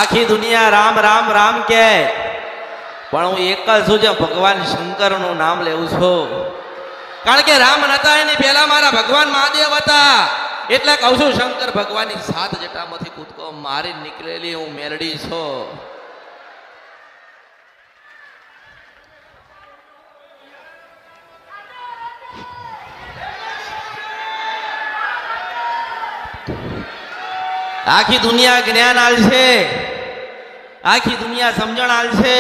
આખી દુનિયા રામ રામ રામ કે, પણ હું એક જ છું જે ભગવાન શંકરનું નામ લેવું છું. કારણ કે રામ નતા એની પહેલા મારા ભગવાન મહાદેવ હતા. એટલે કહું છું શંકર ભગવાનની 7 જટામાંથી કૂદકો મારી નીકળેલી હું મેલડી છું. આખી દુનિયા જ્ઞાન આલશે, આખી દુનિયા સમજણ આલશે,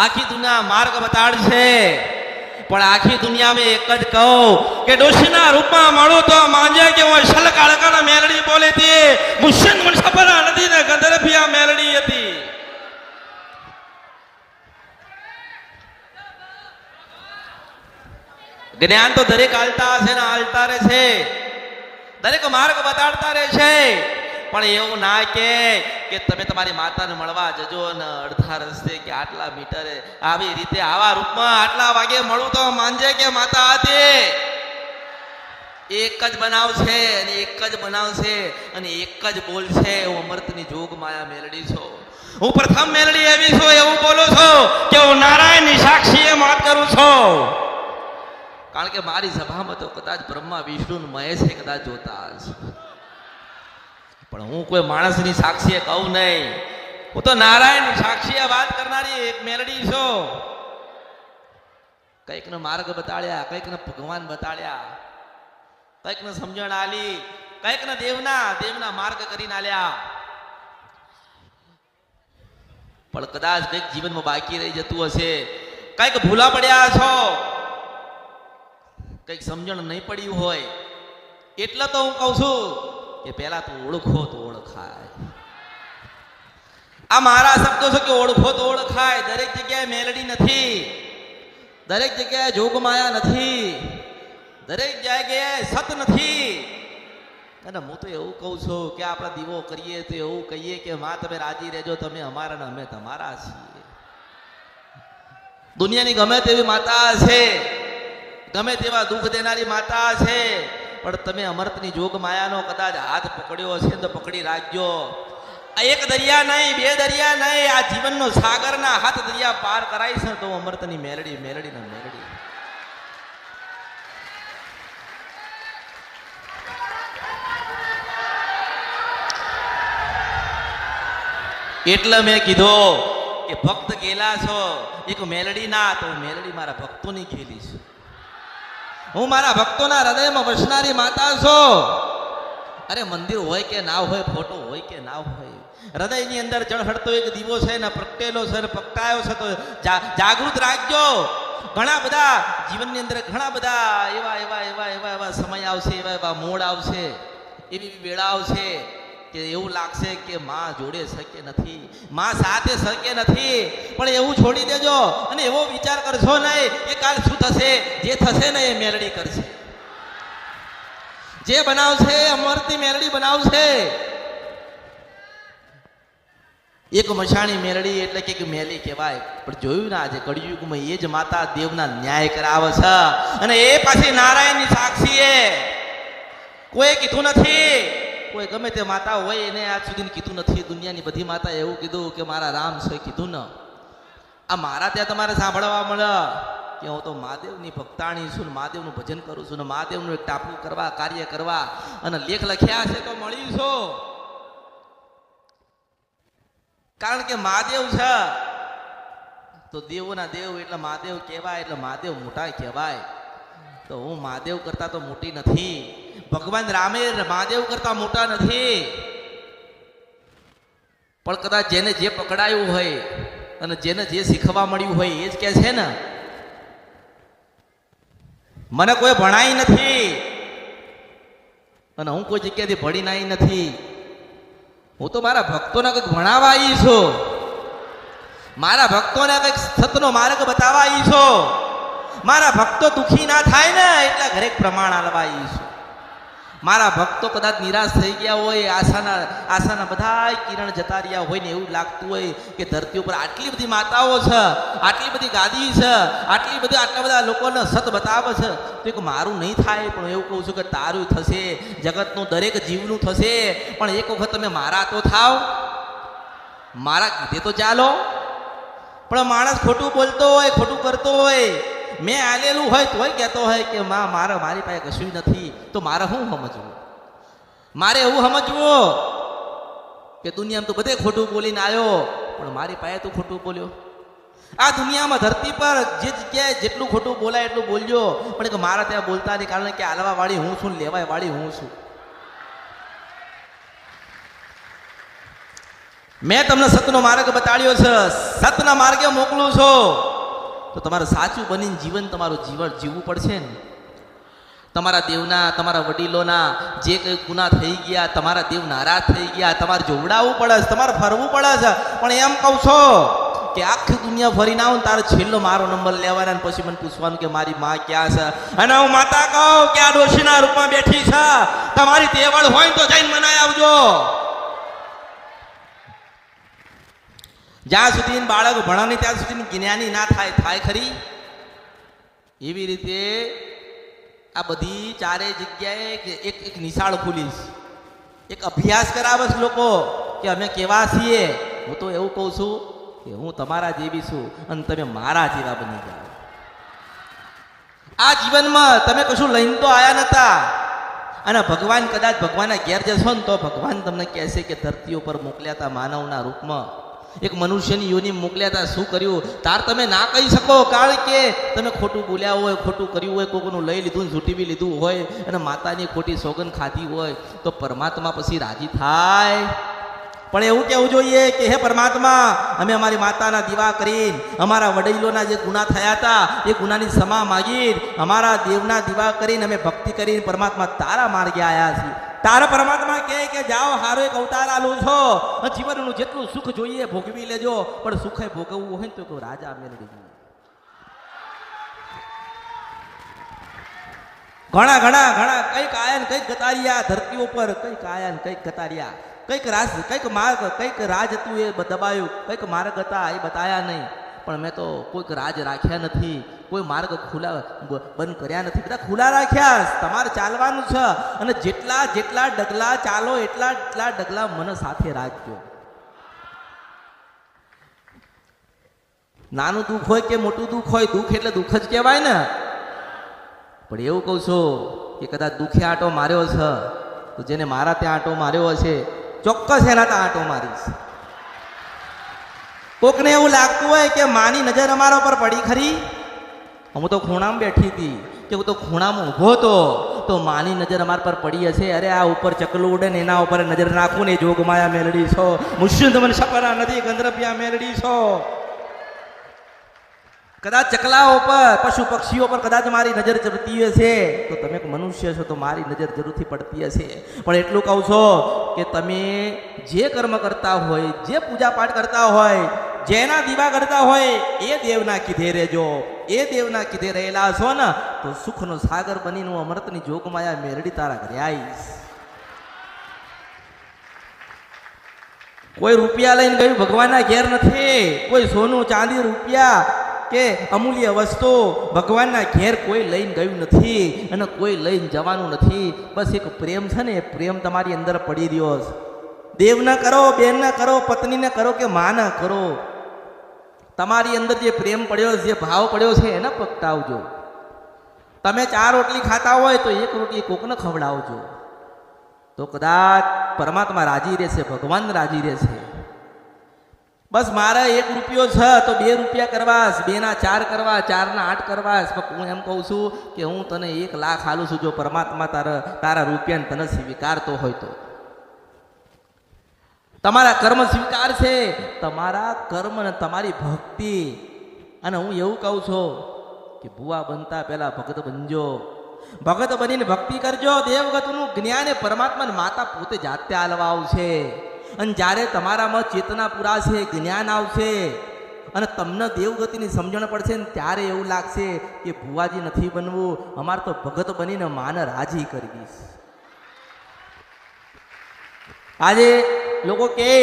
આખી દુનિયા માર્ગ બતાડશે, પણ આખી દુનિયામાં એક જ કહું કે ડોશીના રૂપમાં મળું તો માંજે કે હું શલકાળકાના મેલડી બોલી હતી. મુશન મુસાફરા નથી ને ગંધર્ભિયા મેલડી હતી. જ્ઞાન તો દરેક આલતા હશે ને આલતા રહેશે, દરેક માર્ગ બતાડતા રહેશે, પણ એવું ના કે તમે તમારી માતાને મળવા જજો ને અડધા રસ્તે કે આટલા મીટરે આવી રીતે આવા રૂપમાં આટલા વાગે મળું તો માંજે કે માતા હતી. એક જ બનાવશે અને એક જ બનાવશે અને એક જ બોલશે, હું અમૃતની જોગ માયા મેલડી છું. હું પ્રથમ મેલડી એવી છું એવું બોલું છું કે હું નારાયણની સાક્ષીએ વાત કરું છું. કારણ કે મારી સભામાં તો કદાચ બ્રહ્મા વિષ્ણુ મહેશ કદાચ જોતા હશે, પણ હું કોઈ માણસની સાક્ષીએ કહું નહીં. હું તો નારાયણની સાક્ષીએ વાત કરનારી એક મેલડી છું. કઈક ને માર્ગ બતાડ્યા, કઈક ને ભગવાન બતાડ્યા, કઈક ને સમજણ આલી, કઈક ને દેવના માર્ગ કરીને આલ્યા. પણ કદાચ કઈક જીવનમાં બાકી રહી જતું હશે, કઈક ભૂલા પડ્યા છો, કઈક સમજણ નહીં પડ્યું હોય, એટલે તો હું કહું છું કે પહેલા તું ઓળખો તો ઓળખાય. આ મારા શબ્દો છે કે ઓળખો તો ઓળખાય. દરેક જગ્યાએ મેલડી નથી, દરેક જગ્યાએ જોગમાયા નથી, દરેક જગ્યાએ સત નથી. અને હું તો એવું કહું છું કે આપણે દીવો કરીએ તો એવું કહીએ કે માં તમે રાજી રહેજો, તમે અમારા ને અમે તમારા છીએ. દુનિયાની ગમે તેવી માતા છે, ગમે તેવા દુઃખ દેનારી માતા છે, પણ તમે અમૃતની જોગ માયાનો કદાચ હાથ પકડ્યો છે તો પકડી રાખજો. આ એક દરિયા નહીં, બે દરિયા નહીં, આ જીવનનો સાગરના હાથ દરિયા પાર કરાય છે તો અમૃતની મેલડી મેલડી ને મેલડી. એટલે મેં કીધું કે ભક્ત ગેલા છો એક મેલડી ના, તો મેલડી મારા ભક્તોની ખેલી છે. હું મારા ભક્તોના હૃદયમાં વસનારી માતા છું. અરે મંદિર હોય કે ના હોય, ફોટો હોય કે ના હોય, હૃદયની અંદર જળહળતો એક દીવો છે ને પ્રગટેલો છે ને પ્રગટાયો છે, તો જાગૃત રાખજો. ઘણા બધા જીવનની અંદર ઘણા બધા એવા એવા એવા એવા એવા સમય આવશે, એવા એવા મોડ આવશે, એવી વેળા આવશે કે એવું લાગશે કે માં જોડે શકે નથી, માં સાથે શકે નથી. પણ એવું છોડી દેજો અને એવો વિચાર કરશો નહીં કે કાલ શું થશે. જે થશે ને એ મેલડી કરશે, જે બનાવશે અમરતી મેલડી બનાવશે. એક મશાણી મેલડી એટલે કે મેલી કહેવાય, પણ જોયું ને આજે કળિયુગમાં એ જ માતા દેવના ન્યાય કરાવે છે, અને એ પાછી નારાયણની સાક્ષીએ. કોઈ કીધું નથી, કોઈ ગમે તે માતા હોય એને આજ સુધી કીધું નથી. દુનિયાની બધી માતા એવું કીધું કે મારા રામ છે કીધું ને. આ મારા ત્યાં તમારે સાંભળવા મળે કે હું તો મહાદેવની ભક્તાણી છું, મહાદેવનું ભજન કરું છું, ને મહાદેવનું એક ટાપુ કરવા, કાર્ય કરવા અને લેખ લખ્યા છે તો મળી છો. કારણ કે મહાદેવ છે તો દેવોના દેવ એટલે મહાદેવ કહેવાય, એટલે મહાદેવ મોટા કહેવાય. તો હું મહાદેવ કરતા તો મોટી નથી, ભગવાન રામે મહાદેવ કરતા મોટા નથી. પણ કદાચ જેને જે પકડાયું હોય અને જેને જે શીખવા મળ્યું હોય એ જ કહે છે ને મને કોઈ ભણાઈ નથી અને હું કોઈ જગ્યાથી ભણીને આવી નથી. હું તો મારા ભક્તોને કંઈક ભણાવવા આવી છું, મારા ભક્તોને કંઈક સતનો માર્ગ બતાવવા આવી છું. મારા ભક્તો દુખી ના થાય ને એટલે ઘરે પ્રમાણ આલવા આવી છું. મારા ભક્તો કદાચ નિરાશ થઈ ગયા હોય, આશાના બધા કિરણ જતા રહ્યા હોય ને એવું લાગતું હોય કે ધરતી ઉપર આટલી બધી માતાઓ છે, આટલી બધી ગાદી છે, આટલા બધા લોકોને સત બતાવે છે, તો એક મારું નહીં થાય. પણ એવું કહું છું કે તારું થશે, જગતનું દરેક જીવનું થશે, પણ એક વખત તમે મારા તો થાવ. મારા કીધે તો ચાલો, પણ માણસ ખોટું બોલતો હોય, ખોટું કરતો હોય, મેં આલેલું હોય તોય કહેતો હોય કે મારી પાસે કશું નથી, તો મારે શું સમજવું? મારે એવું સમજવું કે દુનિયામાં તો બધે ખોટું બોલીને આવ્યો, પણ મારી પાસે તું ખોટું બોલ્યો. આ દુનિયામાં ધરતી પર જે જગ્યાએ જેટલું ખોટું બોલાય એટલું બોલજો, પણ કે મારા ત્યાં બોલતા નહીં, કારણ કે આલવા વાળી હું છું, લેવાય વાળી હું છું. મેં તમને સતનો માર્ગ બતાડ્યો છે, સતના માર્ગે મોકલું છું, તો તમારે સાચું બનીને જીવન તમારું જીવન જીવવું પડશે ને. તમારા દેવના, તમારા વડીલોના જે કંઈ ગુના થઈ ગયા, તમારા દેવ નારાજ થઈ ગયા, તમારે જોવડાવવું પડે છે, તમારે ફરવું પડે છે. પણ એમ કહું છો કે આખી દુનિયા ફરીને આવું તારે છેલ્લો મારો નંબર લેવાના, અને પછી મને પૂછવાનું કે મારી માં ક્યાં છે? અને હું માતા કહું કે આ ડોશીના રૂપમાં બેઠી છે, તમારી તેવડ હોય તો જઈને મનાઈ આવજો. જ્યાં સુધી બાળક ભણવાની ત્યાં સુધી જ્ઞાની ના થાય ખરી. એવી રીતે આ બધી ચારે જગ્યાએ એક નિશાળ ખુલીશ, એક અભ્યાસ કરાવે છે લોકો કે અમે કેવા છીએ. હું તો એવું કહું છું કે હું તમારા જેવી છું અને તમે મારા જેવા બની જાઓ. આ જીવનમાં તમે કશું લઈને તો આયા નતા, અને ભગવાન કદાચ ભગવાનના ઘેર જશો ને તો ભગવાન તમને કહેશે કે ધરતી ઉપર મોકલ્યા હતા માનવના રૂપમાં, એક મનુષ્યની યોનિ મોકલ્યા હતા, શું કર્યું? તાર તમે ના કહી શકો, કારણ કે તમે ખોટું બોલ્યા હોય, ખોટું કર્યું હોય, કોકનું લઈ લીધું, છૂટી લીધું હોય, અને માતાની ખોટી સોગંદ ખાધી હોય, તો પરમાત્મા પછી રાજી થાય. પણ એવું કહેવું જોઈએ કે હે પરમાત્મા, અમે અમારી માતાના દીવા કરીને, અમારા વડીલોના જે ગુના થયા હતા એ ગુનાની ક્ષમા માગી, અમારા દેવના દીવા કરીને અમે ભક્તિ કરીને પરમાત્મા તારા માર્ગે આવ્યા છીએ. તારા પરમાત્મા કહે કે જાઓ, હારો એક અવતાર આલું છો, જીવનનું જેટલું સુખ જોઈએ ભોગવી લેજો, પણ સુખે ભોગવવું હોય ને તો રાજા મેળવી જોઈએ. ઘણા ઘણા ઘણા કઈક આયા ને કઈક ગતારિયા ધરતી ઉપર, કઈક આયા ને કઈક ગતારિયા, કઈક રાજ, કઈક માર્ગ, કઈક રાજ હતું એ દબાયું, કઈક માર્ગ હતા એ બતાયા નહીં. પણ મેં તો કોઈક રાજ રાખ્યા નથી, કોઈ માર્ગ ખુલ્લા બંધ કર્યા નથી, બધા ખુલ્લા રાખ્યા. તમારે ચાલવાનું છે, અને જેટલા જેટલા ડગલા ચાલો એટલા એટલા ડગલા મને સાથે રાખજો. નાનું દુઃખ હોય કે મોટું દુઃખ હોય, દુઃખ એટલે દુઃખ જ કહેવાય ને. પણ એવું કહું છું કે કદાચ દુઃખે આંટો માર્યો છે, તો જેને મારા ત્યાં આંટો માર્યો હશે ચોક્કસ એના ત્યાં આંટો મારીશ. કોકને એવું લાગતું હોય કે માની નજર અમારા પર પડી ખરી, હું તો ખૂણામાં બેઠી હતી, કે હું તો ખૂણામાં ઊભો હતો, તો માની નજર અમારા પર પડી હશે. અરે આ ઉપર ચકલું ઉડે ને એના ઉપર નજર નાખું ને જોગમાયા મેલડી છો, મુશ્ય તમને સપરા નથી ગંધર્પિયા મેલડી છો. કદાચ ચકલાઓ પર, પશુ પક્ષીઓ પર કદાચ મારી નજર ચડતી હશે, તો તમે મનુષ્ય છો તો મારી નજર જરૂરથી પડતી હશે. પણ એટલું કહું છો કે તમે જે કર્મ કરતા હોય, જે પૂજા પાઠ કરતા હોય, જેના દીવા કરતા હોય, એ દેવના કીધે રહેજો. એ દેવના કીધે રહેલા છો ને તો સુખનો સાગર બનીને હું અમૃતની જોગમાયા મેરડી તારા ઘરે આવીશ. કોઈ રૂપિયા લઈને ગયું ભગવાનના ઘેર નથી, કોઈ સોનું ચાંદી રૂપિયા કે અમૂલ્ય વસ્તુ ભગવાનના ઘેર કોઈ લઈને ગયું નથી, અને કોઈ લઈને જવાનું નથી. બસ એક પ્રેમ છે ને, એ પ્રેમ તમારી અંદર પડી રહ્યો છે. દેવ ન કરો, બેન ન કરો, પત્ની ને કરો કે માં ન કરો, તમારી અંદર જે પ્રેમ પડ્યો, જે ભાવ પડ્યો છે એને પ્રગટાવજો. તમે 4 રોટલી ખાતા હોય તો 1 રોટલી કોકને ખવડાવજો, તો કદાચ પરમાત્મા રાજી રહેશે, ભગવાન રાજી રહેશે. બસ મારે 1 રૂપિયો છે તો 2 રૂપિયા કરવા, 2 ના 4 કરવા, 4 ના 8 કરવા. હું એમ કહું છું કે હું તને 1 લાખ હાલું છું, જો પરમાત્મા તારા રૂપિયાને તને સ્વીકારતો હોય તો. તમારા કર્મ સ્વીકાર છે, તમારા કર્મ ને તમારી ભક્તિ. અને હું એવું કહું છું કે ભુવા બનતા પહેલા ભગત બનજો, ભગત બનીને ભક્તિ કરજો. દેવગતનું જ્ઞાન એ પરમાત્માને માતા પોતે જાતે આલવા આવશે. અને જ્યારે તમારામાં ચેતના પુરાશે, જ્ઞાન આવશે, અને તમને દેવગતિની સમજણ પડશે ને ત્યારે એવું લાગશે કે ભુવાજી નથી બનવું, અમારે તો ભગત બનીને માને રાજી કરવીશ. આજે લોકો કહે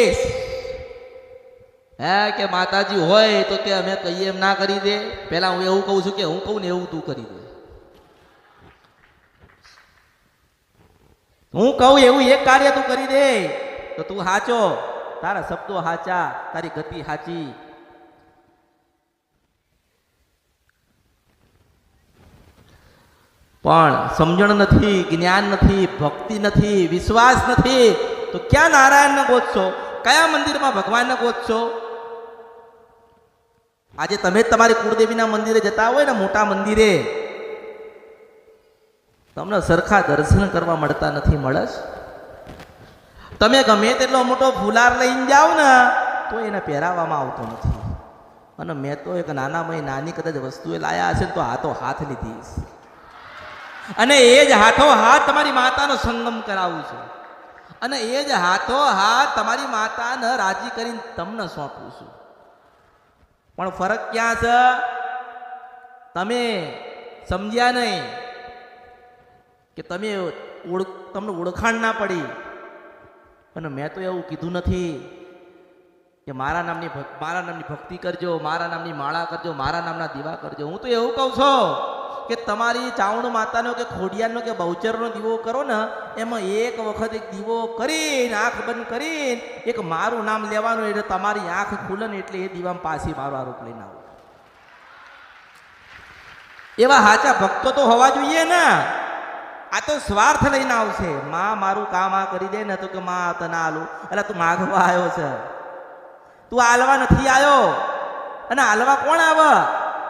કે માતાજી હોય તો કે અમે કહીએ એમ ના કરી દે. પહેલા હું એવું કહું છું કે હું કહું ને એવું તું કરી દે. હું કહું એવું એક કાર્ય તું કરી દે તો તું સાચો, તારા શબ્દો હાચા, તારી ગતિ હાચી. પણ સમજણ નથી, જ્ઞાન નથી, ભક્તિ નથી, વિશ્વાસ નથી, તો ક્યાં નારાયણને ગોતશો? કયા મંદિરમાં ભગવાનને ગોતશો? આજે તમે તમારી કુળદેવીના મંદિરે જતા હોય ને, મોટા મંદિરે, તમને સરખા દર્શન કરવા મળતા નથી. મળે? તમે ગમે તેટલો મોટો ફુલાર લઈને જાઓ ને તો એને પહેરાવવામાં આવતો નથી. અને મેં તો એક નાની કદાચ વસ્તુએ લાયા હશે તો હાથો હાથ લીધી, અને એ જ હાથો હાથ તમારી માતાનો સંગમ કરાવું છું, અને એ જ હાથો હાથ તમારી માતાને રાજી કરીને તમને સોંપું છું. પણ ફરક ક્યાં છે? તમે સમજ્યા નહીં કે તમને ઓળખાણ ના પડી. અને મેં તો એવું કીધું નથી કે મારા નામની ભક્તિ કરજો, મારા નામની માળા કરજો, મારા નામના દીવા કરજો. હું તો એવું કહું છું કે તમારી ચાવણ માતાનો કે ખોડિયારનો કે બહુચરનો દીવો કરો ને, એમાં એક વખત એક દીવો કરીને આંખ બંધ કરીને એક મારું નામ લેવાનું, એટલે તમારી આંખ ખુલે ને એટલે એ દીવામાં પાછી મારું આરોપ લઈને આવો. એવા સાચા ભક્તો તો હોવા જોઈએ ને. આ તો સ્વાર્થ લઈને આવશે. માં મારું કામ આ કરી દે ને તો કે માં તને આલું. એટલે તું માગવા આવ્યો છે, તું આલવા નથી આવ્યો. અને આલવા કોણ આવે?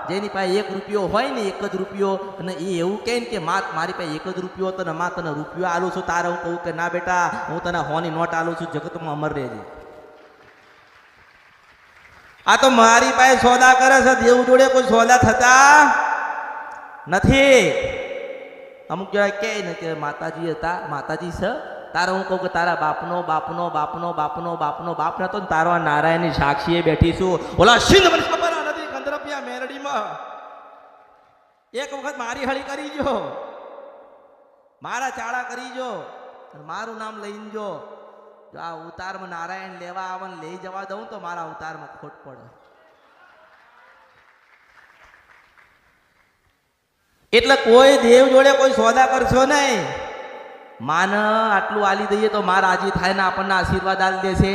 જેની પાસે 1 રૂપિયો હોય ને, 1 જ રૂપિયો, અને એ એવું કહે ને કે માં મારી પાસે 1 જ રૂપિયો હતો ને માં તને રૂપિયો આલું છું. તારે હું કહું કે ના બેટા, હું તને હોની નોટ આલું છું, જગતમાં અમર રહેજે. આ તો મારી પાસે સોદા કરે છે, દેવ જોડે કોઈ સોદા થતા નથી. અમુક જણા કહે ને કે માતાજી હતા, માતાજી છે. તારે હું કહું કે તારા બાપનો બાપનો બાપનો બાપનો બાપનો બાપ નતો ને, તારો નારાયણની સાક્ષીએ બેઠી છું. ઓલા સિંધ મને ખબર નથી, કંદરપિયા મેરડીમાં એક વખત મારી હળી કરી જો, મારા ચાળા કરી જો, મારું નામ લઈને જો આ ઉતારમાં નારાયણ લેવા આવે ને લઈ જવા દઉં તો મારા ઉતારમાં ખોટ પડે. એટલે કોઈ દેવ જોડે કોઈ સોદા કરશો નહીં. માને આટલું આલી દઈએ તો માં રાજી થાય ને આપણને આશીર્વાદ આલી દેશે?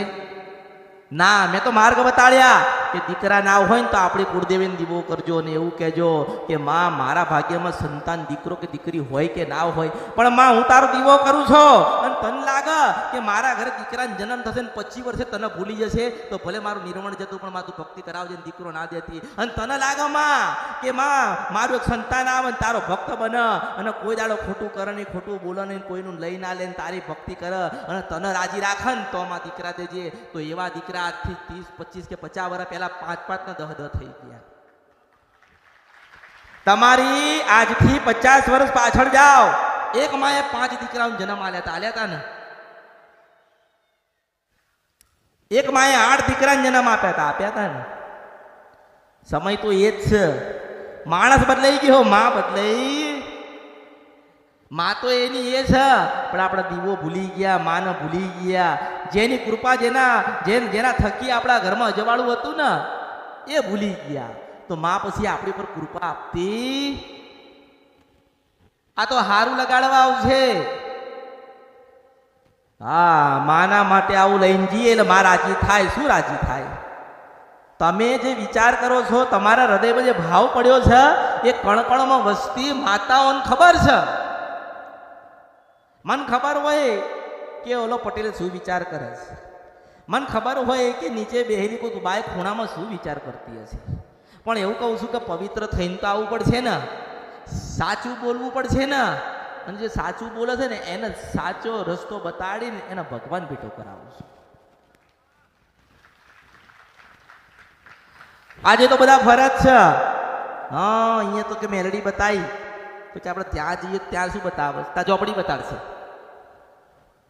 ના, મેં તો માર્ગ બતાડ્યા કે દીકરા ના હોય ને તો આપણી કુળદેવીને દીવો કરજો ને એવું કહેજો કે માં મારા ભાગ્યમાં સંતાન દીકરો કે દીકરી હોય કે ના હોય, પણ માં હું તારો દીવો કરું છું, અને તને લાગે કે મારા ઘરે દીકરાનો જન્મ થશે ને 25 વર્ષે તને ભૂલી જશે તો ભલે મારું નિર્મળ જતું, પણ માં તું ભક્તિ કરાવજે ને દીકરો ના દેતી. અને તને લાગે માં કે માં મારું એક સંતાન આવે ને તારો ભક્ત બને, અને કોઈ દાડો ખોટું કરે નહીં, ખોટું બોલે નહીં, કોઈનું લઈ ના લે, તારી ભક્તિ કરે અને તને રાજી રાખે ને તો માં દીકરા દેજે. તો એવા દીકરા આજથી 30, 25 કે 50 વર્ષ પહેલા 5 ને 10 થઈ ગયા. તમારી આજથી 50 વર્ષ પાછળ જાઓ. એક માએ 5 દીકરાઓને જન્મ આલ્યા હતા ને, એક માએ 8 દીકરાને જન્મ આપ્યા હતા ને. સમય તો એ જ છે. માણસ બદલાઈ ગયો, માં બદલાઈ. માં તો એની એ છે, પણ આપણા દીવો ભૂલી ગયા, માને ભૂલી ગયા. જેની કૃપા જેના થકી આપણા ઘરમાં અજવાળું હતું ને એ ભૂલી ગયા. તો માં પછી આપણી પર કૃપા આપતી. આ તો હારું લગાડવા આવશે. હા, માના માટે આવું લઈને જઈએ એટલે માં રાજી થાય. શું રાજી થાય? તમે જે વિચાર કરો છો, તમારા હૃદયમાં જે ભાવ પડ્યો છે, એ કણકણમાં વસતી માતાઓને ખબર છે. મને ખબર હોય કે ઓલો પટેલ શું વિચાર કરે છે, મને ખબર હોય કે નીચે બેહેલી કોઈ બાઈ ખૂણામાં શું વિચાર કરતી હશે. પણ એવું કહું છું કે પવિત્ર થઈને તો આવવું પડશે ને, સાચું બોલવું પડશે ને, અને જે સાચું બોલે છે ને એને સાચો રસ્તો બતાડીને એને ભગવાન ભેટો કરાવું છું. આજે તો બધા ફરજ છે. હા, અહીંયા તો કે મેલડી બતાવી, પછી આપણે ત્યાં જઈએ ત્યાં શું બતાવે? તા ચોપડી બતાડશે.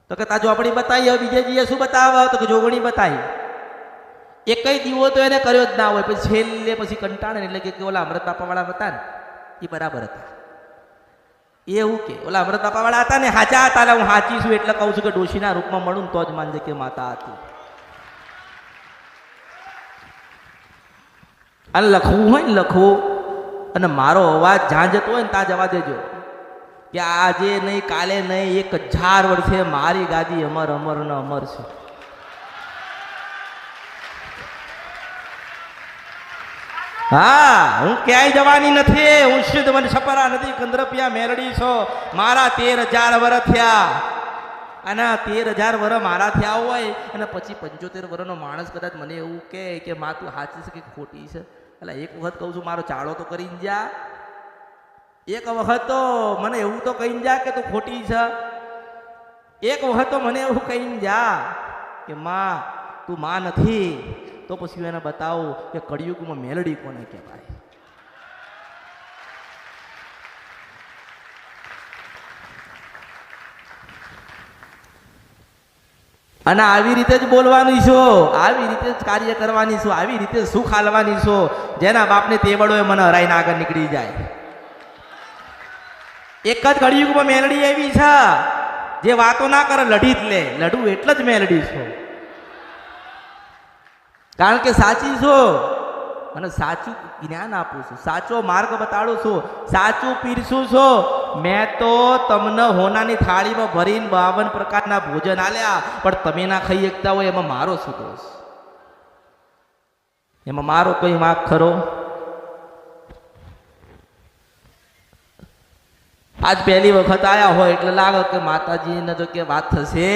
તો કે તા ચોપડી બતાવી. હવે બીજે જઈએ શું બતાવે? તો કે જોગણી બતાવી. એકય દીવો તો એને કર્યો જ ના હોય. પછી છેલ્લે પછી કંટાળે એટલે કે ઓલા અમૃત બાપાવાળા હતા ને એ બરાબર હતા. એવું કે ઓલા અમૃત બાપાવાળા હતા ને હાચા હતા, હું હાચી છું એટલે કહું છું કે ડોશીના રૂપમાં મળું ને તો જ માનજે કે માતા હતી. અને લખવું હોય ને લખવું, અને મારો અવાજ જ્યાં જતો હોય ને ત્યાં જવા દેજો કે આજે નહીં કાલે નહીં 1000 વર્ષે મારી ગાદી અમર અમર ને અમર છે. હા, હું ક્યાંય જવાની નથી. હું શુદ્ધ વન છપરા નદી કંદરપિયા મેરડી છો. મારા 13,000 વર્ષ થયા. અને 13,000 વર્ષ મારા થયા હોય અને પછી 75 વર્ષનો માણસ કદાચ મને એવું કે માં તું સાચી છે કે ખોટી છે. એટલે એક વખત કહું છું મારો ચાળો તો કરીને જા. એક વખત તો મને એવું તો કહીને જા કે તું ખોટી છે. એક વખત તો મને એવું કહીને જા કે માં તું માં નથી. તો પછી એને બતાવું કે કળિયુગમાં મેલડી કોને કહેવાય. અને આવી રીતે જ બોલવાની છો, આવી રીતે જ કાર્ય કરવાની છો, આવી રીતે સુખ હાલવાની છો. જેના બાપને તેવડો એ મને હરાઈને આગળ નીકળી જાય. એક જ કળિયુગમાં મેલડી એવી છે જે વાતો ના કરે, લડી જ લે. લડું એટલે જ મેલડી છો, કારણ કે સાચી છો અને સાચું જ્ઞાન આપું છું, સાચો માર્ગ બતાડું છું, સાચું પીરસું છું. મેં તો તમને હોનાની થાળીમાં ભરીને 52 પ્રકારના ભોજન આલ્યા, પણ તમે ના ખાઈ શકતા હોય એમાં મારો શું દોષ? એમાં મારો કોઈ વાંક ખરો? આજ પહેલી વખત આયા હોય એટલે લાગે કે માતાજીને તો કે વાત થશે.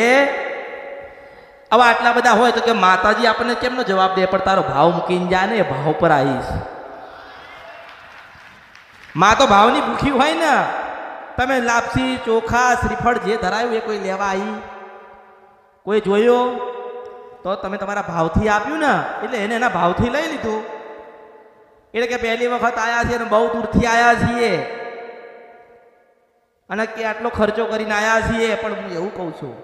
હવે આટલા બધા હોય તો કે માતાજી આપણને કેમનો જવાબ દે? પણ તારો ભાવ મૂકીને જા ને, એ ભાવ પર આવીશ. માં તો ભાવની ભૂખી હોય ને. તમે લાપસી ચોખા શ્રીફળ જે ધરાયું એ કોઈ લેવા આવી? કોઈ જોયો? તો તમે તમારા ભાવથી આપ્યું ને, એટલે એને એના ભાવથી લઈ લીધું. એટલે કે પહેલી વખત આયા છે ને બહુ દૂરથી આયા છીએ અને કે આટલો ખર્ચો કરીને આયા છીએ. પણ હું એવું કહું છું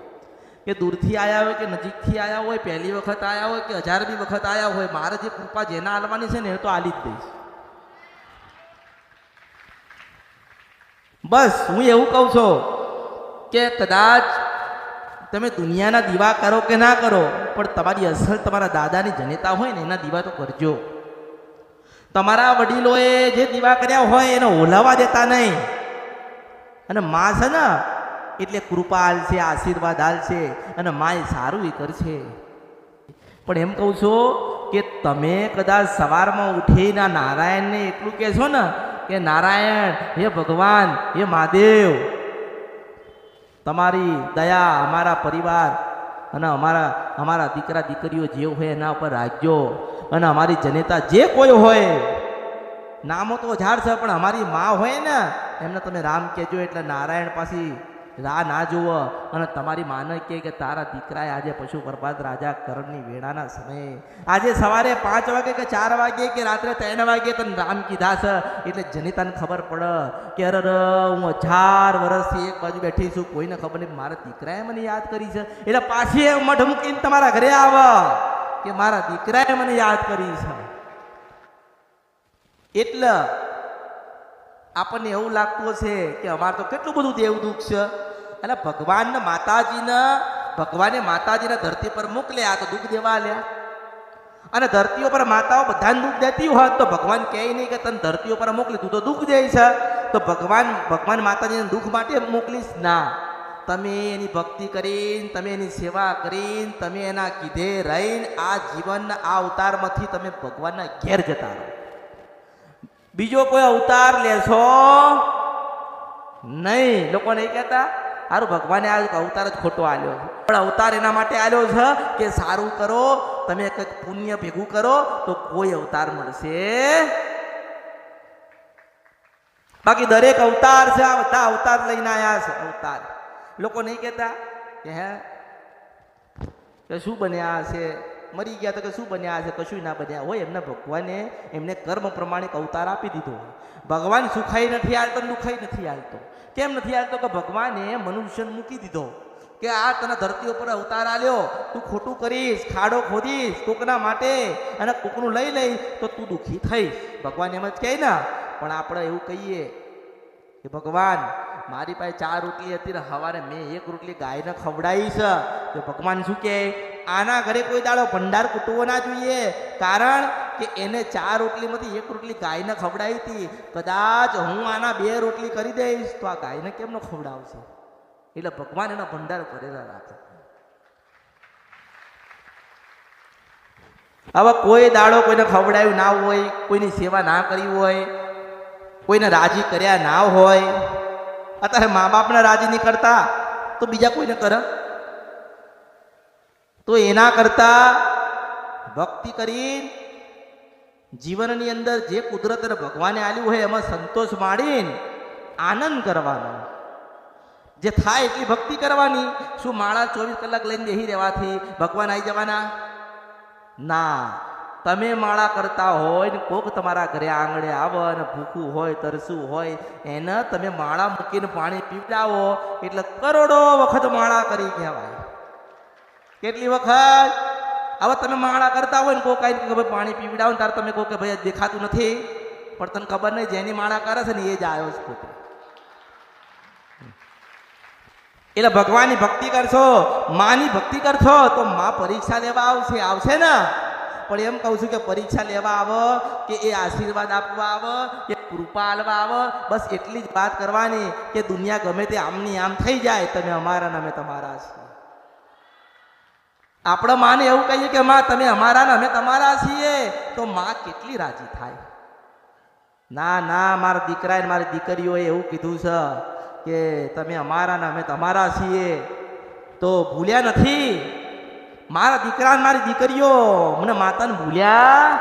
કે દૂરથી આયા હોય કે નજીકથી આયા હોય, પહેલી વખત આયા હોય કે 1000મી વખત આયા હોય, મારે જે કૃપા જેના આલવાની છે ને એ તો આલી જ દઈશ. બસ હું એવું કહું છું કે કદાચ તમે દુનિયાના દીવા કરો કે ના કરો, પણ તમારી અસલ તમારા દાદાની જનેતા હોય ને એના દીવા તો કરજો. તમારા વડીલોએ જે દીવા કર્યા હોય એને ઓલાવા દેતા નહીં. અને માં છે ને એટલે કૃપા આલશે, આશીર્વાદ આલશે અને માય સારું એ કરશે. પણ એમ કહું છું કે તમે કદાચ સવારમાં ઉઠીને નારાયણને એટલું કહેશો ને કે નારાયણ, હે ભગવાન, હે મહાદેવ, તમારી દયા અમારા પરિવાર અને અમારા દીકરા દીકરીઓ જે હોય એના ઉપર રાખજો. અને અમારી જનેતા જે કોઈ હોય, નામો તો 1000 છે પણ અમારી માં હોય ને એમને તમે રામ કહેજો. એટલે નારાયણ પાછી રાહ ના જુઓ અને તમારી માને કે તારા દીકરાએ આજે પશુ પ્રભાત રાજા કરણની વેળાના સમયે આજે સવારે 5 વાગે કે 4 વાગે કે રાત્રે 3 વાગે તને રામ કીધા છે. એટલે જનિતાને ખબર પડે કે અરે હું 1000 વર્ષથી એક બાજુ બેઠી છું, કોઈને ખબર નહીં મારા દીકરાએ મને યાદ કરી છે. એટલે પાછી મઢ મૂકીને તમારા ઘરે આવે કે મારા દીકરાએ મને યાદ કરી છે. એટલે આપણને એવું લાગતું હશે કે અમારે તો કેટલું બધું દેવ દુઃખ છે. એટલે ભગવાને માતાજીને ધરતી પર મોકલ્યા તો દુઃખ દેવા આલ્યા. અને ધરતીઓ પર માતાઓ બધાને દુઃખ દેતી હોત તો ભગવાન કહે નહીં કે તને ધરતીઓ પર મોકલી, તું તો દુઃખ દે છે. તો ભગવાન માતાજીને દુઃખ માટે મોકલીશ ના. તમે એની ભક્તિ કરીને, તમે એની સેવા કરીને, તમે એના કીધે રહીને આ જીવનના આ અવતારમાંથી તમે ભગવાનના ઘેર જતા રહો. બીજો કોઈ અવતાર લેશો નહીં. લોકો નહીં કહેતા સારું ભગવાને આ અવતાર જ ખોટો આલ્યો, પણ અવતાર એના માટે આલ્યો છે કે સારું કરો, તમે કંઈક પુણ્ય ભેગું કરો તો કોઈ અવતાર મળશે. બાકી દરેક અવતાર છે, આ બધા અવતાર લઈને આવ્યા છે. અવતાર લોકો નહીં કહેતા કે શું બન્યા છે, મરી ગયા તો કે શું બન્યા છે? કશું ના બન્યા હોય. એમના ભગવાને એમને કર્મ પ્રમાણિક અવતાર આપી દીધો. ભગવાન સુખાઈ નથી હાલતો, દુખાઈ નથી હાલતો. કેમ નથી હાલતો? કે ભગવાને મનુષ્યને મૂકી દીધો કે આ તને ધરતી ઉપર અવતાર આલ્યો, તું ખોટું કરીશ, ખાડો ખોદીશ કોકના માટે અને કોકનું લઈ લઈશ તો તું દુઃખી થઈશ. ભગવાન એમ જ કહે ને. પણ આપણે એવું કહીએ કે ભગવાન મારી પાસે 4 રોટલી હતી ને સવારે મેં 1 રોટલી ગાયને ખવડાવી છે. તો ભગવાન શું કહે? આના ઘરે કોઈ દાડો ભંડાર કૂટવો ના જોઈએ, કારણ કે એને 4 રોટલીમાંથી 1 રોટલી ગાયને ખવડાવી હતી. કદાચ હું આના 2 રોટલી કરી દઈશ તો આ ગાયને કેમ ન ખવડાવશે? એટલે ભગવાન એનો ભંડાર ભરેલા રાખે. હવે કોઈ દાડો કોઈને ખવડાવ્યું ના હોય, કોઈની સેવા ના કરી હોય, કોઈને રાજી કર્યા ના હોય. અત્યારે મા બાપને રાજી નહીં કરતા તો બીજા કોઈને કરે? તો એના કરતા ભક્તિ કરી જીવનની અંદર જે કુદરત અને ભગવાને આલ્યું હોય એમાં સંતોષ માણીને આનંદ કરવાનો. જે થાય એટલી ભક્તિ કરવાની. શું માળા 24 કલાક લઈને બેસી રહેવાથી ભગવાન આવી જવાના? ના. તમે માળા કરતા હોય ને કોક તમારા ઘરે આંગણે આવે અને ભૂખું હોય, તરસું હોય, એને તમે માળા મૂકીને પાણી પીવડાવો એટલે કરોડો વખત માળા કરી કહેવાય. કેટલી વખત? હવે તમે માળા કરતા હોય ને કોઈ કાંઈ ખબર પાણી પીવડાવો ને તારે તમે કહો કે ભાઈ દેખાતું નથી, પણ તને ખબર નહીં જેની માળા કરે છે ને એ જ આવ્યો છે પોતે. એટલે ભગવાનની ભક્તિ કરશો, માની ભક્તિ કરશો તો માં પરીક્ષા લેવા આવશે ને. પણ એમ કહું છું કે પરીક્ષા લેવા આવો કે એ આશીર્વાદ આપવા આવો કે કૃપા આલવા આવો, બસ એટલી જ વાત કરવાની કે દુનિયા ગમે તે આમની આમ થઈ જાય, તમે અમારા ને અમે તમારા છીએ. આપણે માને એવું કહીએ કે માં તમે અમારા ને અમે તમારા છીએ તો માં કેટલી રાજી થાય. ના ના, મારા દીકરાએ મારી દીકરીઓએ એવું કીધું છે કે તમે અમારા ને અમે તમારા છીએ તો ભૂલ્યા નથી. મારા દીકરા ને મારી દીકરીઓ મને માતાને ભૂલ્યા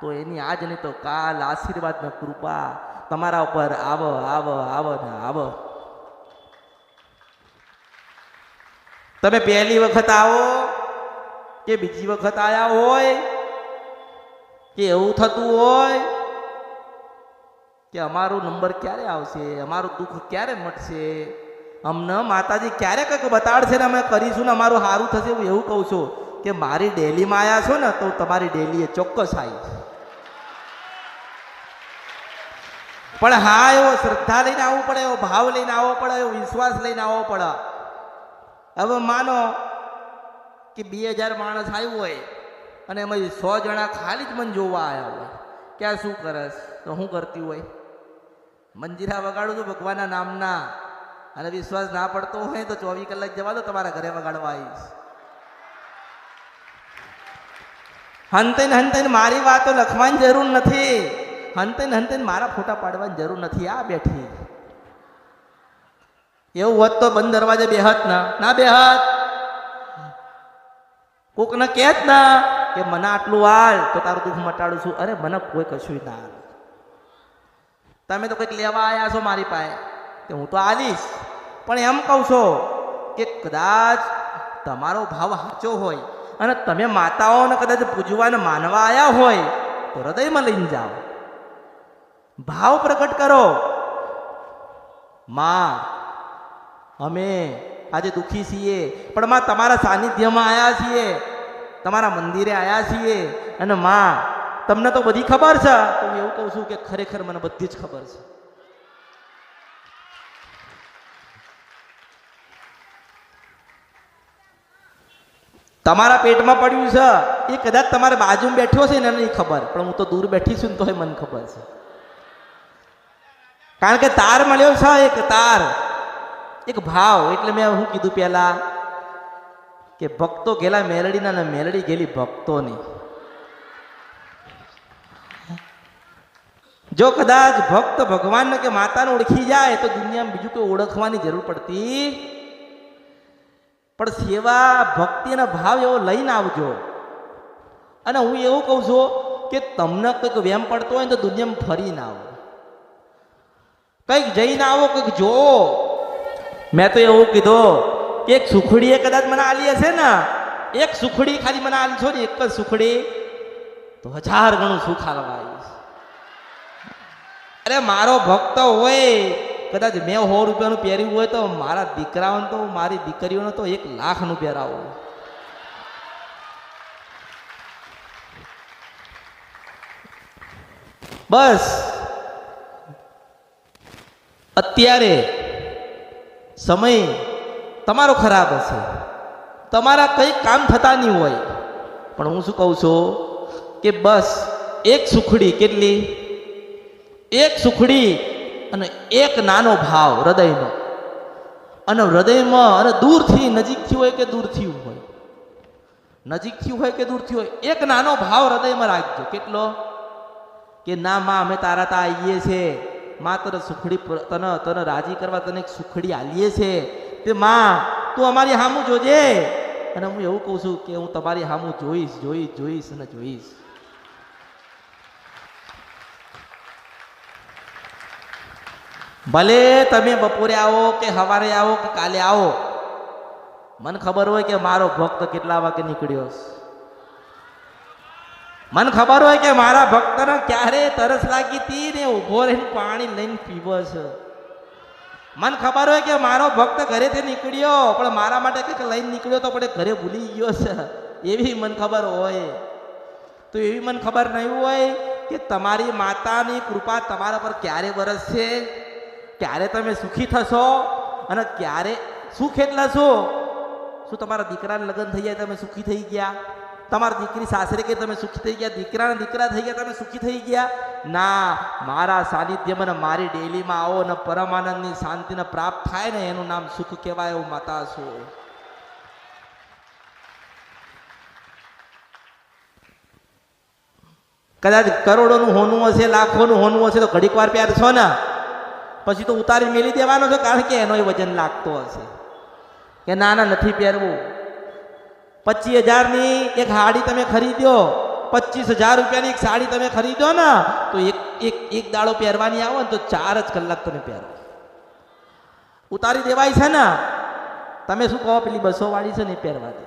તો એની આજ નહીં તો કાલ આશીર્વાદ ને કૃપા તમારા ઉપર આવો આવો આવો ને આવો. તમે પહેલી વખત આવો કે બીજી વખત આવ્યા હોય કે એવું થતું હોય કે અમારો નંબર ક્યારે આવશે, અમારું દુઃખ ક્યારે મટશે, અમને માતાજી ક્યારે કંઈક બતાડશે ને અમે કરીશું ને અમારું સારું થશે, હું એવું કહું છું કે મારી ડેલીમાં આવ્યા છો ને તો તમારી ડેલી એ ચોક્કસ આવી. પણ હા, એવો શ્રદ્ધા લઈને આવવું પડે, એવો ભાવ લઈને આવવો પડે, એવો વિશ્વાસ લઈને આવવો પડે. હવે માનો કે 2000 માણસ આવ્યું હોય અને એમાં 100 જણા ખાલી જ મને જોવા આવ્યા હોય, ક્યાં શું કરસ તો શું કરતી હોય? મંજીરા વગાડું છું ભગવાનના નામના, અને વિશ્વાસ ના પડતો હોય તો 24 કલાક જવા દો, તમારા ઘરે વગાડવા આવીશ. હંતઈને મારી વાતો લખવાની જરૂર નથી, હંતઈને મારા ફોટા પાડવાની જરૂર નથી. આ બેઠી એવું હોત તો બંધ દરવાજે બેહત ના બેહત. કોકને કહેત ના કે મને આટલું હાલ તો તારું દુઃખ મટાડું છું. અરે મને કોઈ કશું ના હાલ. તમે તો કંઈક લેવા આવ્યા છો મારી પાસે કે હું તો આવીશ, પણ એમ કહું છો કે કદાચ તમારો ભાવ સાચો હોય અને તમે માતાઓને કદાચ પૂજવાને માનવા આવ્યા હોય તો હૃદયમાં લઈને જાઓ, ભાવ પ્રગટ કરો. માં અમે આજે દુઃખી છીએ પણ માં તમારા સાનિધ્યમાં આવ્યા છીએ, તમારા મંદિરે આવ્યા છીએ, અને માં તમને તો બધી ખબર છે. તો હું એવું કહું છું કે ખરેખર મને બધી જ ખબર છે. તમારા પેટમાં પડ્યું છે એ કદાચ તમારા બાજુમાં બેઠો છે ને એને નહીં ખબર, પણ હું તો દૂર બેઠી છું ને તો મને ખબર છે. કારણ કે તાર મળ્યો છે, એક તાર, એક ભાવ. એટલે મેં શું કીધું પહેલા કે ભક્તો ગેલા મેલડીના ને મેલડી ગેલી ભક્તોની. જો કદાચ ભક્ત ભગવાનને કે માતાને ઓળખી જાય તો દુનિયામાં બીજું કોઈ ઓળખવાની જરૂર પડતી. પણ સેવા ભક્તિ અને ભાવ એવો લઈને આવજો. અને હું એવું કહું છું કે તમને કંઈક વેમ પડતો હોય તો દુનિયામાં ફરીને આવો, કંઈક જઈને આવો, કંઈક જોવો. મેં તો એવું કીધું કે એક સુખડીએ કદાચ મને આલી હશે ને, એક સુખડી ખાલી મને આલી છો ને, એક જ સુખડી તો 1000 ગણું સુખ આલવા આવીશ. અરે મારો ભક્ત હોય, કદાચ મેં 100 રૂપિયાનું પહેર્યું હોય તો મારા દીકરાઓને તો મારી દીકરીઓને તો 1 લાખનું પહેરાવું. બસ અત્યારે સમય તમારો ખરાબ હશે, તમારા કંઈ કામ થતા નહીં હોય, પણ હું શું કહું છું કે બસ એક સુખડી, કેટલી? એક સુખડી અને એક નાનો ભાવ હૃદયનો, અને હૃદયમાં અને દૂરથી નજીકથી હોય કે દૂરથી હોય, નજીકથી હોય કે દૂરથી હોય, એક નાનો ભાવ હૃદયમાં રાખજો. કેટલો? કે ના માં અમે તારા તા આવીએ છે, માં તને સુખડી તને રાજી કરવા તને એક સુખડી આલીએ છે, તે માં તું અમારી હામું જોજે. અને હું એવું કહું છું કે હું તમારી હામું જોઈશ જોઈશ જોઈશ અને જોઈશ. ભલે તમે બપોરે આવો કે સવારે આવો કે કાલે આવો, મને ખબર હોય કે મારો ભક્ત કેટલા વાગે નીકળ્યો છે. મને ખબર હોય કે મારા ભક્તને ક્યારે તરસ લાગી હતી ને ઊભો રહીને પાણી લઈને પીવો છે. મને ખબર હોય કે મારો ભક્ત ઘરેથી નીકળ્યો પણ મારા માટે કંઈક લઈને નીકળ્યો તો પણ ઘરે ભૂલી ગયો છે, એવી મને ખબર હોય. તો એવી મને ખબર નહીં હોય કે તમારી માતાની કૃપા તમારા પર ક્યારે વરસશે, ક્યારે તમે સુખી થશો અને ક્યારે સુખ એટલા છો. શું તમારા દીકરાને લગ્ન થઈ જાય તમે સુખી થઈ ગયા? તમારી દીકરી સાસરે કે તમે સુખી થઈ ગયા? દીકરાના દીકરા થઈ ગયા તમે સુખી થઈ ગયા? ના, મારા સાનિધ્યમાં ને મારી ડેલીમાં આવો ને પરમાનંદની શાંતિને પ્રાપ્ત થાય ને એનું નામ સુખ કહેવાય. એવું માતા છું. કદાચ કરોડોનું હોનું હશે, લાખોનું હોનું હશે તો ઘડીક વાર પહેરશો ને પછી તો ઉતારી મેલી દેવાનો છે, કારણ કે એનો વજન લાગતો હશે. કે ના ના નથી પહેરવું. 25,000ની એક સાડી તમે ખરીદ્યો, 25,000 રૂપિયાની એક સાડી તમે ખરીદો ને તો એક દાડો પહેરવાની આવો ને તો 4 જ કલાક તમે પહેરો, ઉતારી દેવાય છે ને. તમે શું કહો પેલી 200 વાળી છે ને પહેરવા દે,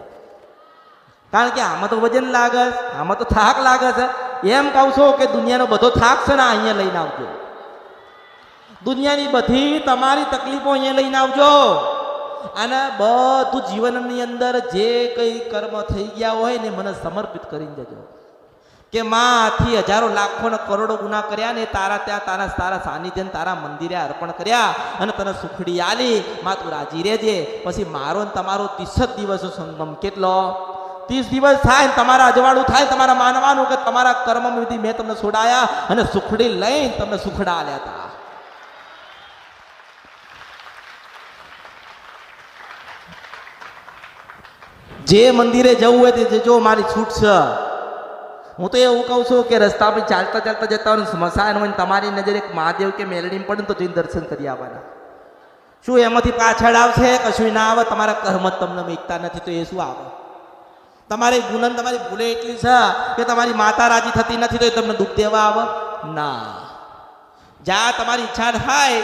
કારણ કે આમાં તો વજન લાગે, આમાં તો થાક લાગે છે. એમ કહું છો કે દુનિયાનો બધો થાક છે ને અહીંયા લઈને આવજો, દુનિયાની બધી તમારી તકલીફો અહીંયા લઈને આવજો. અને બધું જીવનની અંદર જે કંઈ કર્મ થઈ ગયા હોય ને મને સમર્પિત કરીને જજો. કે માં આથી હજારો લાખો ને કરોડો ગુના કર્યા ને તારા ત્યાં તારા સાનિધ્ય તારા મંદિરે અર્પણ કર્યા અને તને સુખડી આલી, માં તું રાજી રહેજે. પછી મારો ને તમારો 30 જ દિવસનો સંગમ. કેટલો? 30 દિવસ થાય ને તમારા અજવાળું થાય, તમારા માનવાનું કે તમારા કર્મ વિધિ મેં તમને છોડાયા અને સુખડી લઈને તમને સુખડા આલ્યા હતા. જે મંદિરે જવું હોય તે જજો, મારી છૂટ છે. હું તો એવું કહું છું કે રસ્તા પર ચાલતા ચાલતા જતા હોય સ્મશાન હોય તમારી નજર એક મહાદેવ કે મેલડી પડે તો જઈને દર્શન કરી આવવાના. શું એમાંથી પાછળ આવશે? કશું ના આવે. તમારા કર્મ તમને મીકતા નથી તો એ શું આવે? તમારી ગુણન તમારી ભૂલે એટલી છે કે તમારી માતા રાજી થતી નથી તો એ તમને દુઃખ દેવા આવે? ના. જ્યાં તમારી ઈચ્છા થાય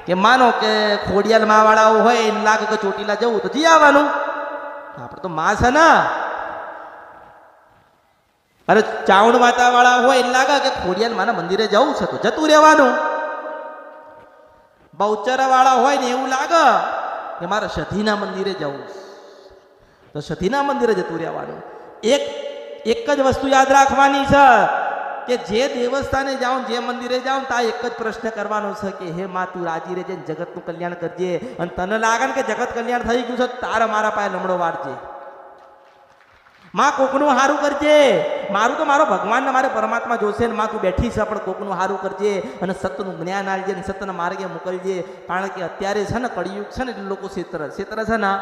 કે માનો કે ખોડિયાલ માવાળાઓ હોય એને લાગે કે ચોટીલા જવું તો જઈ આવવાનું. આપણે તો માં છે ને. અરે ચાવણ માતા વાળા હોય એને લાગે કે ખોડિયાલ માના મંદિરે જવું છે તો જતું રહેવાનું. બહુચર વાળા હોય ને એવું લાગે કે મારે સધીના મંદિરે જવું તો સધીના મંદિરે જતું રહેવાનું. એક જ વસ્તુ યાદ રાખવાની છે કે જે દેવસ્થાને જાઉં, જે મંદિરે જાઉં ત્યાં એક જ પ્રશ્ન કરવાનો છે કે હે માં તું રાજી રહેજે, જગતનું કલ્યાણ કરજે. અને તને લાગે ને કે જગત કલ્યાણ થઈ ગયું છે તારે મારા પાસે લમડો વાળજે. માં કોકનું સારું કરજે. મારું તો મારો ભગવાન ને મારે પરમાત્મા જોશે ને માં તું બેઠી છે પણ કોકનું સારું કરજે અને સત્યનું જ્ઞાન આલજે ને સત્યના માર્ગે મોકલજે. કારણ કે અત્યારે છે ને કળિયુગ છે ને એટલે લોકો ક્ષેત્ર છે ને,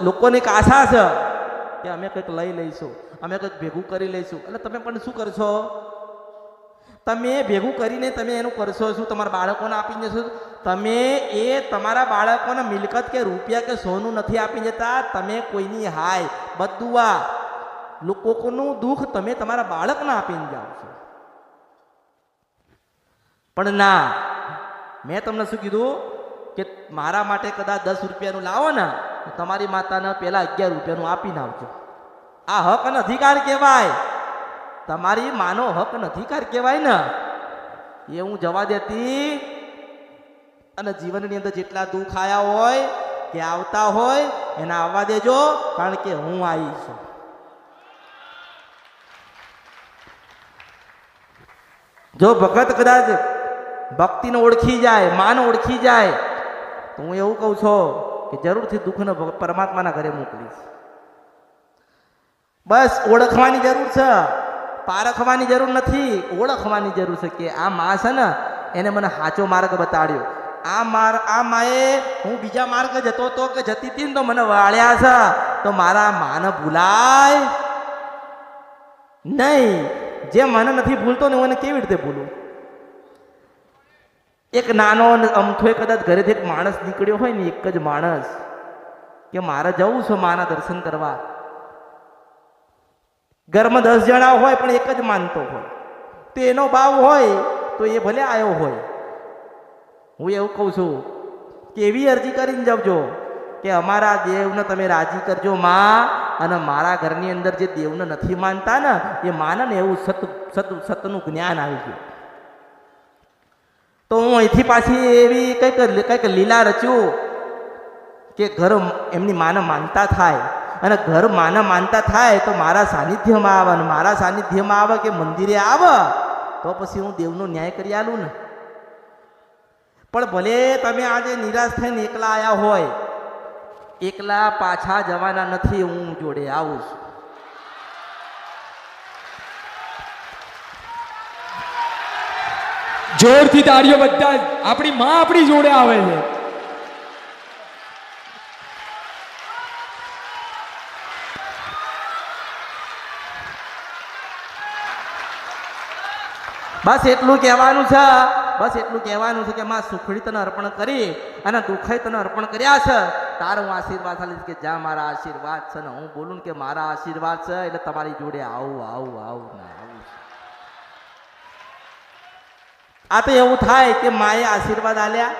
લોકોને એક આશા છે કે અમે કંઈક લઈ લઈશું, અમે કંઈક ભેગું કરી લઈશું. એટલે તમે પણ શું કરશો? તમે ભેગું કરીને તમે એનું કરશો શું? તમારા બાળકોને આપી જશો? તમે એ તમારા બાળકોને મિલકત કે રૂપિયા કે સોનું નથી આપી જતા. તમે કોઈની હાય બદુઆ લોકોનું દુઃખ તમે તમારા બાળકને આપીને જાઓ છો. પણ ના, મેં તમને શું કીધું કે મારા માટે કદાચ 10 રૂપિયાનું લાવો ને તમારી માતાને પહેલા 11 રૂપિયાનું આપીને આવજો. આ હક અને અધિકાર કહેવાય. તમારી માનો હક અને અધિકાર કહેવાય ને એ હું જવા દેતી. અને જીવનની અંદર જેટલા દુઃખ આવ્યા હોય કે આવતા હોય એને આવવા દેજો, કારણ કે હું આવી છું. જો ભગત કદાચ ભક્તિને ઓળખી જાય, માન ઓળખી જાય તો હું એવું કહું છું કે જરૂરથી દુઃખને પરમાત્માના ઘરે મોકલીશ. બસ ઓળખવાની જરૂર છે, પારખવાની જરૂર નથી. ઓળખવાની જરૂર છે કે આ માં છે ને એને મને સાચો માર્ગ બતાડ્યો. આ માએ હું બીજા માર્ગે જતો તો કે જતી હતી ને તો મને વાળ્યા છે, તો મારા માને ભૂલાય નહીં. જે મને નથી ભૂલતો ને મને કેવી રીતે ભૂલું? એક નાનો અમથો કદાચ ઘરેથી એક માણસ નીકળ્યો હોય ને, એક જ માણસ કે મારે જવું છે માના દર્શન કરવા. ઘરમાં 10 જણા હોય પણ એક જ માનતો હોય, તો એનો ભાવ હોય તો એ ભલે આવ્યો હોય. હું એવું કહું છું કે એવી અરજી કરીને જજો કે અમારા દેવને તમે રાજી કરજો માં, અને મારા ઘરની અંદર જે દેવને નથી માનતા ને એ માને ને એવું સતનું જ્ઞાન આવી ગયું. તો હું અહીંથી પાછી એવી કંઈક લીલા રચ્યું કે ઘર એમની માને માનતા થાય, અને ઘર માને માનતા થાય તો મારા સાનિધ્યમાં આવે, અને મારા સાનિધ્યમાં આવે કે મંદિરે આવે તો પછી હું દેવનો ન્યાય કરી આલું ને. પણ ભલે તમે આજે નિરાશ થઈને એકલા આવ્યા હોય, એકલા પાછા જવાના નથી, હું જોડે આવું છું. જોરથી તાળીઓ બધા આપણી માં આપણી જોડે આવે છે. બસ એટલું કહેવાનું છે, બસ એટલું કહેવાનું છે કે માં સુખડી તને અર્પણ કરી અને દુખાઈ તને અર્પણ કર્યા છે. તારો હું આશીર્વાદ આલીશ કે જા મારા આશીર્વાદ છે ને હું બોલું કે મારા આશીર્વાદ છે એટલે તમારી જોડે આવું આવું આવું ને આવું. આ તો એવું થાય કે માએ આશીર્વાદ આલ્યા,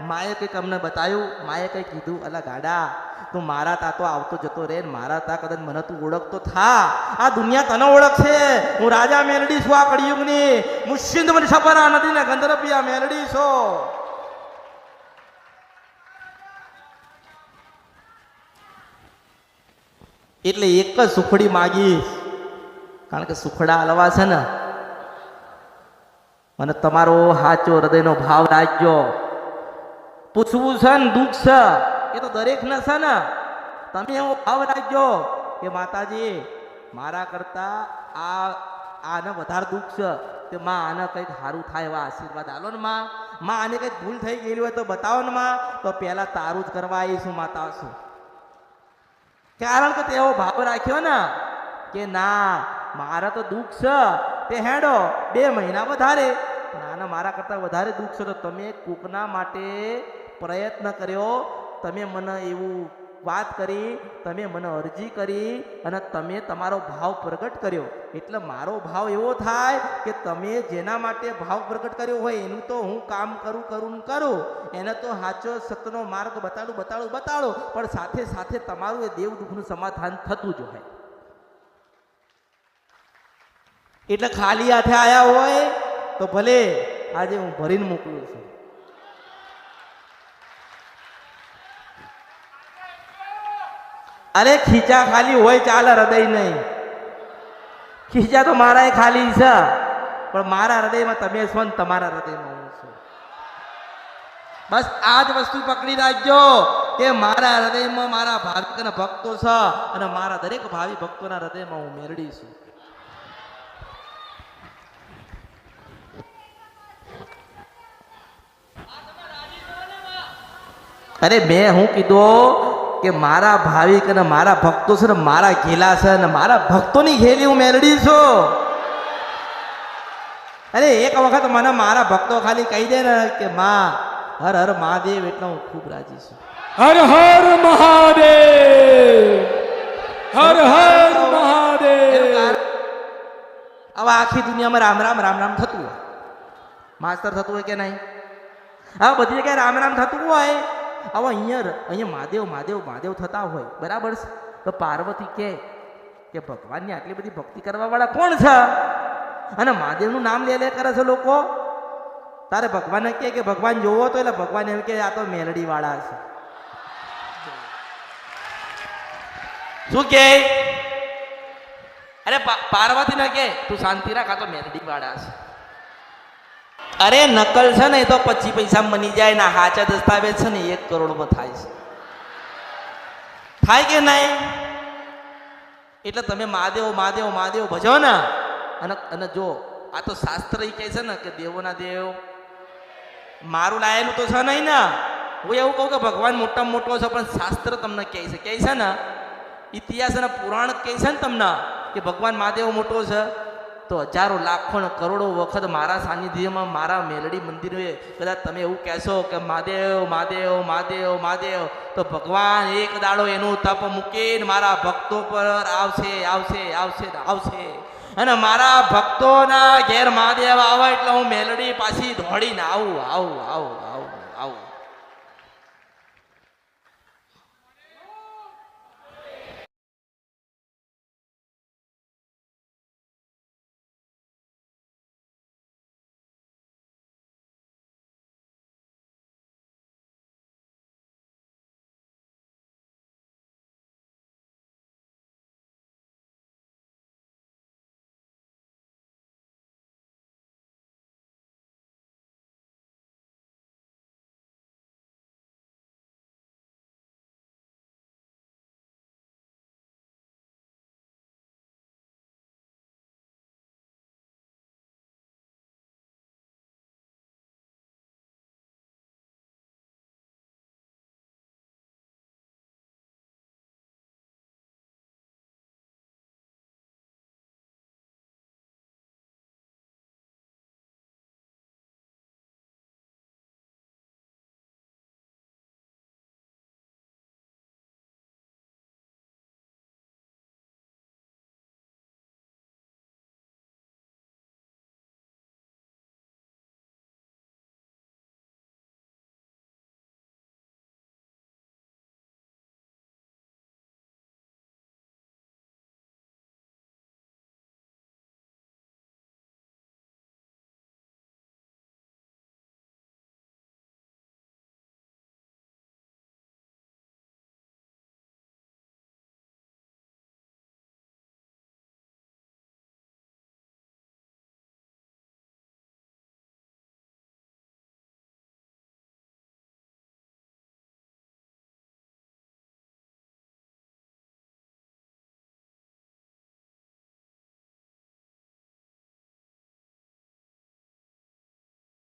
માએ કંઈક અમને બતાવ્યું, માએ કંઈક કીધું, અલા ગાડા તું મારા તા તો આવતો જતો રે, મારા તા કદાચ મને તું ઓળખતો થા. આ દુનિયા તને ઓળખશે. હું રાજા મેલડી છું આ કળિયુગની, મુશ્ચિંદ મને છપરા નદી ને ગંધર્પિયા મેલડી છો. એટલે એક જ સુખડી માગીશ, કારણ કે સુખડા હલવા છે ને. મને તમારો સાચો હૃદયનો ભાવ રાખજો. પૂછવું છે ને દુઃખ છે એ તો દરેક ને છે ને. તમે એવો ભાવ રાખજો કે માતાજી મારા કરતા આને વધારે દુઃખ છે, કે માં આને કંઈક સારું થાય એવા આશીર્વાદ આલો ને માં. આને કંઈક ભૂલ થઈ ગયેલી હોય તો બતાવો ને માં, તો પહેલા તારું જ કરવા આવીશું માતા છું. કારણ કે તેવો ભાવ રાખ્યો ને કે ના મારા તો દુઃખ છે તે હેડો 2 મહિના વધારે, પણ આને મારા કરતાં વધારે દુઃખ છે તો તમે કોકના માટે પ્રયત્ન કર્યો, તમે મને એવું વાત કરી, તમે મને અરજી કરી અને તમે તમારો ભાવ પ્રગટ કર્યો. એટલે મારો ભાવ એવો થાય કે તમે જેના માટે ભાવ પ્રગટ કર્યો હોય એનું તો હું કામ કરું, એને તો સાચો સત્યનો માર્ગ બતાડું, પણ સાથે સાથે તમારું એ દેવ દુઃખનું સમાધાન થતું જ હોય. એટલે ખાલી હાથે આવ્યા હોય તો ભલે આજે હું ભરીને મોકલું છું. અરે ખીચા ખાલી હોય ચાલે, હૃદય નહીં. ખીચા તો મારા ખાલી છે, પણ મારા હૃદયમાં તમે છો ને તમારા હૃદયમાં હું છું. બસ આ જ વસ્તુ પકડી રાખજો કે મારા હૃદયમાં મારા ભાવિક અને ભક્તો છે, અને મારા દરેક ભાવિ ભક્તોના હૃદયમાં હું મેળડી છું. અરે મેં હું કીધું કે મારા ભાવિક અને મારા ભક્તો છે ને મારા ઘેલા છે, અને મારા ભક્તોની ઘેલી હું મેલડી છું. અરે એક વખત મને મારા ભક્તો ખાલી કહી દે ને કે માં હર હર મહાદેવ, એટલે હું ખૂબ રાજી છું. હર હર મહાદેવ, હર હર મહાદેવ. હવે આખી દુનિયામાં રામ રામ રામ રામ થતું હોય, માસ્તર થતું હોય કે નહીં? હવે બધી જગ્યાએ રામ રામ થતું હોય. હવે અહીંયા મહાદેવ મહાદેવ મહાદેવ થતા હોય, બરાબર છે. તો પાર્વતી કે ભગવાનની આટલી બધી ભક્તિ કરવા વાળા કોણ છે? અને મહાદેવનું નામ લે કરે છે લોકો. તારે ભગવાનને કે ભગવાન જોવો તો એટલે ભગવાન એમ કે આ તો મેલડી વાળા છે. શું કે? અરે પાર્વતી ને કે તું શાંતિ રાખ, આ તો મેલડી વાળા છે. અરે નકલ છે ને એ તો 25 પૈસા બની જાય ને, હાચા દસ્તાવેજ છે ને 1 કરોડમાં થાય છે. થાય કે નહીં? એટલે તમે મહાદેવ મહાદેવ મહાદેવ ભજો ને. અને જો આ તો શાસ્ત્ર કહે છે ને કે દેવોના દેવ મારું લાયેલું તો છે નહીં ને. હું એવું કહું કે ભગવાન મોટામાં મોટો છે, પણ શાસ્ત્ર તમને કહે છે ને, ઇતિહાસ અને પુરાણ કહે છે ને તમને કે ભગવાન મહાદેવ મોટો છે. તો હજારો લાખો ને કરોડો વખત મારા સાનિધ્યમાં મારા મેલડી મંદિરે કદાચ તમે એવું કહેશો કે મહાદેવ મહાદેવ મહાદેવ મહાદેવ, તો ભગવાન એક દાડો એનું તપ મૂકીને મારા ભક્તો પર આવશે આવશે આવશે આવશે. અને મારા ભક્તોના ઘેર મહાદેવ આવે એટલે હું મેલડી પાછી દોડીને આવું આવું આવું આવું.